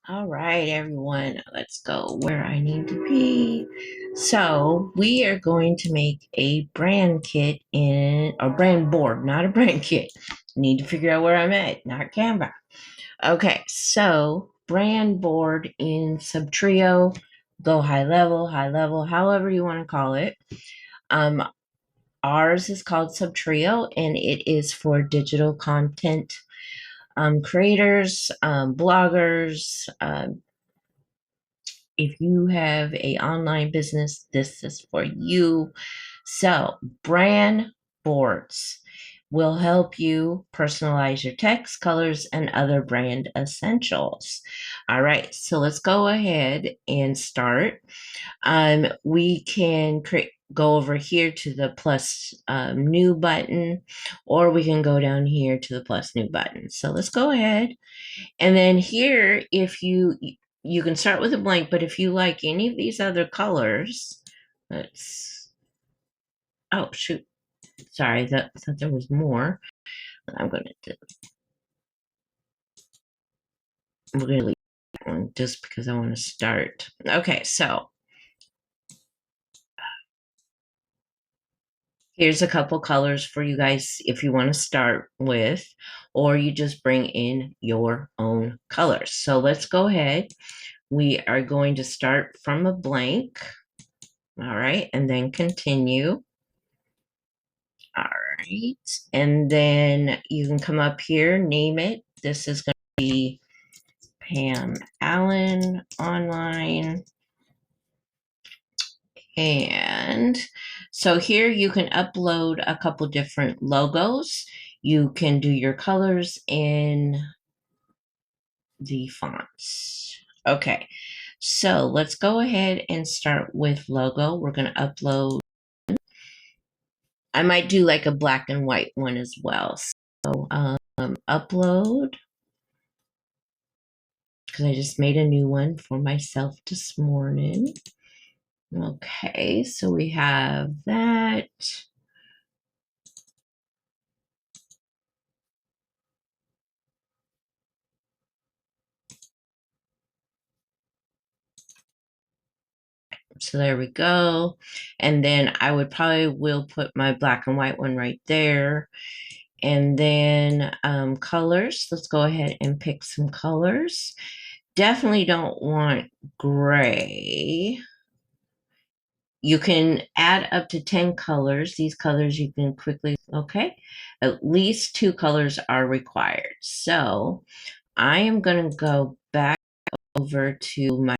All right, everyone, let's go where I need to be. So, we are going to make a brand kit in a brand board, not a brand kit. Need to figure out where I'm at, not Canva. Okay, so brand board in Subtrio, go high level, however you want to call it. Um, Ours is called Subtrio, and it is for digital content creators, bloggers, if you have a online business, this is for you. So, brand boards will help you personalize your text, colors, and other brand essentials. All right, so let's go ahead and start. We can go over here to the plus new button, or we can go down here to the plus new button. So let's go ahead, and then here, if you can start with a blank, but if you like any of these other colors, let's, oh shoot, sorry, that thought there was more. I'm gonna do, we're gonna leave that one just because I want to start. Okay, so here's a couple colors for you guys if you want to start with, or you just bring in your own colors. So let's go ahead. We are going to start from a blank. All right, and then continue. All right. And then you can come up here, name it. This is going to be Pam Allen Online. And so here you can upload a couple different logos. You can do your colors in the fonts. Okay. So let's go ahead and start with logo. We're going to upload. I might do like a black and white one as well. So upload, because I just made a new one for myself this morning. Okay, so we have that. So there we go. And then I would probably will put my black and white one right there. And then colors. Let's go ahead and pick some colors. Definitely don't want gray. You can add up to 10 colors. These colors you can quickly, okay? At least 2 colors are required. So I am going to go back over to my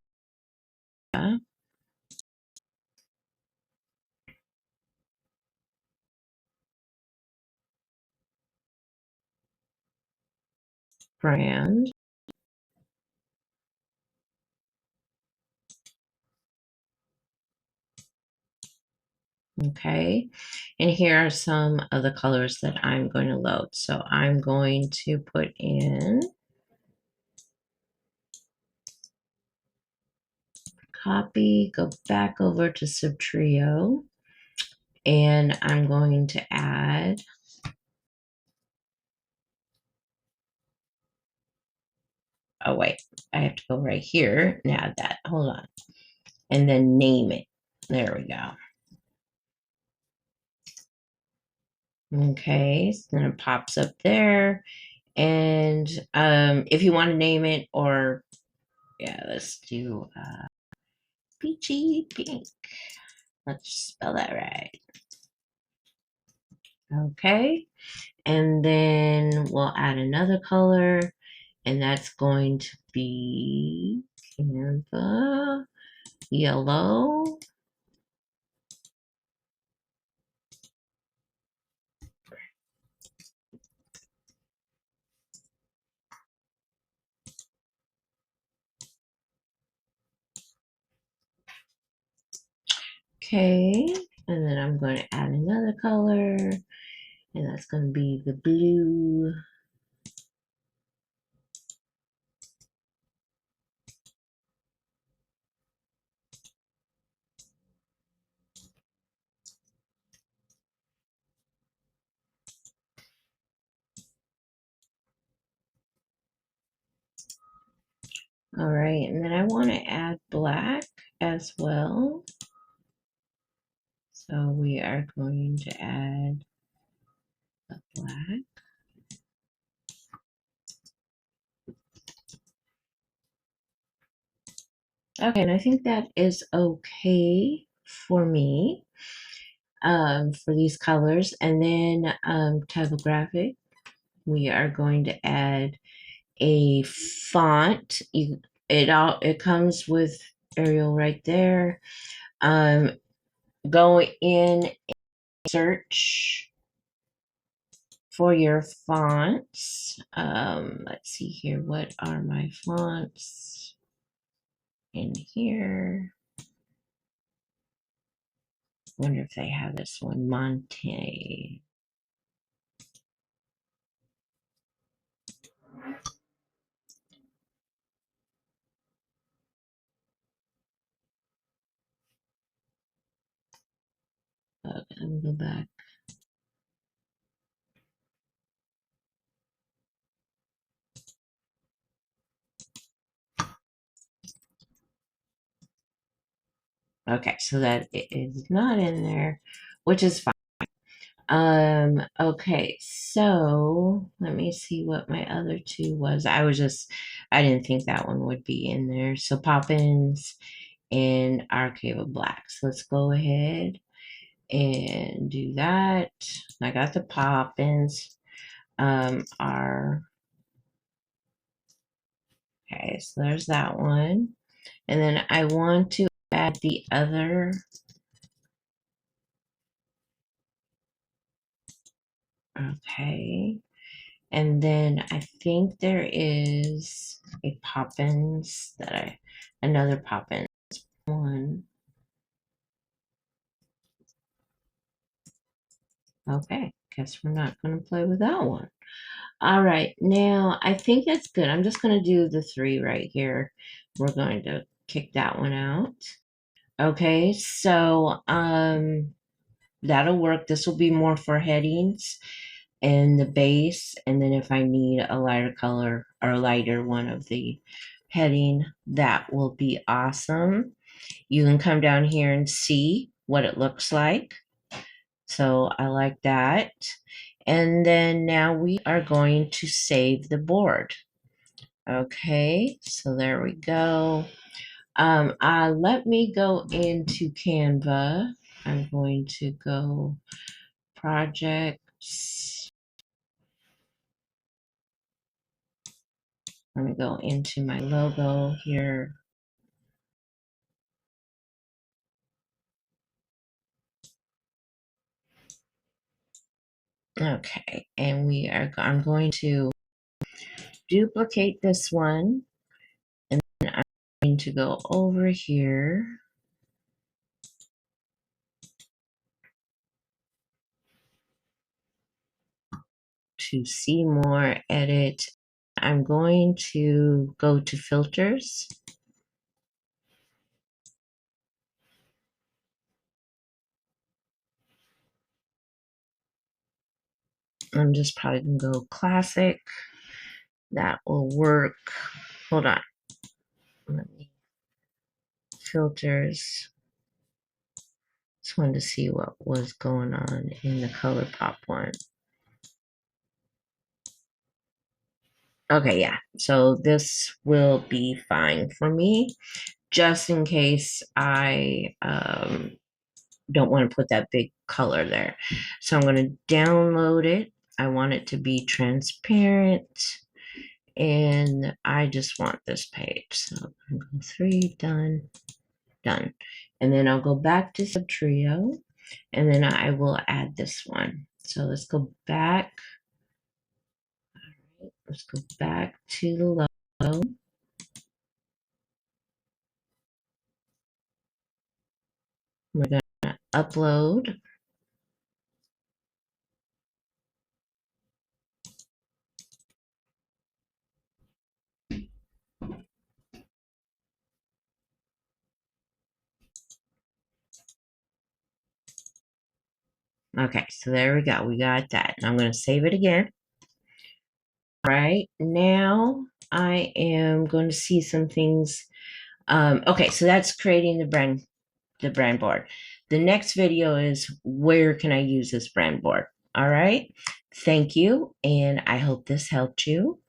brand. Okay. And here are some of the colors that I'm going to load. So I'm going to put in copy, go back over to Subtrio, and I'm going to add, oh wait, I have to go right here and add that. Hold on. And then name it. There we go. Okay, so then it pops up there. And if you want to name it, or yeah, let's do peachy pink. Let's spell that right. Okay, and then we'll add another color, and that's going to be Canva yellow. Okay, and then I'm going to add another color, and that's going to be the blue. All right, and then I want to add black as well. So we are going to add the black. Okay, and I think that is okay for me for these colors. And then typographic, we are going to add a font. It comes with Arial right there. Um, go in search for your fonts. Let's see here. What are my fonts in here? Wonder if they have this one, Monte. Okay, let me go back. Okay, so that it is not in there, which is fine. Okay, so let me see what my other two was. I didn't think that one would be in there. So Poppins and Archive of Black. So let's go ahead and do that. I got the Poppins. Our okay, so there's that one. And then I want to add the other. Okay. And then I think there is a Poppins another Poppins one. Okay, guess we're not going to play with that one. All right, now I think that's good. I'm just going to do the three right here. We're going to kick that one out. Okay, so that'll work. This will be more for headings and the base, and then if I need a lighter color or a lighter one of the heading, that will be awesome. You can come down here and see what it looks like. So I like that. And then now we are going to save the board. Okay, so there we go. Let me go into Canva. I'm going to go projects. I'm going to go into my logo here. Okay, and I'm going to duplicate this one, and then I'm going to go over here to see more, edit. I'm going to go to filters. I'm just probably going to go classic. That will work. Hold on. Let me filters. Just wanted to see what was going on in the ColourPop one. Okay, yeah. So this will be fine for me, just in case I don't want to put that big color there. So I'm going to download it. I want it to be transparent, and I just want this page. So I'm going to go 3, done, done. And then I'll go back to Subtrio, and then I will add this one. So let's go back. All right, let's go back to the logo. We're going to upload. Okay, so there we go. We got that. And I'm going to save it again. All right, now I am going to see some things. Okay, so that's creating the brand board. The next video is where can I use this brand board? All right. Thank you, and I hope this helped you.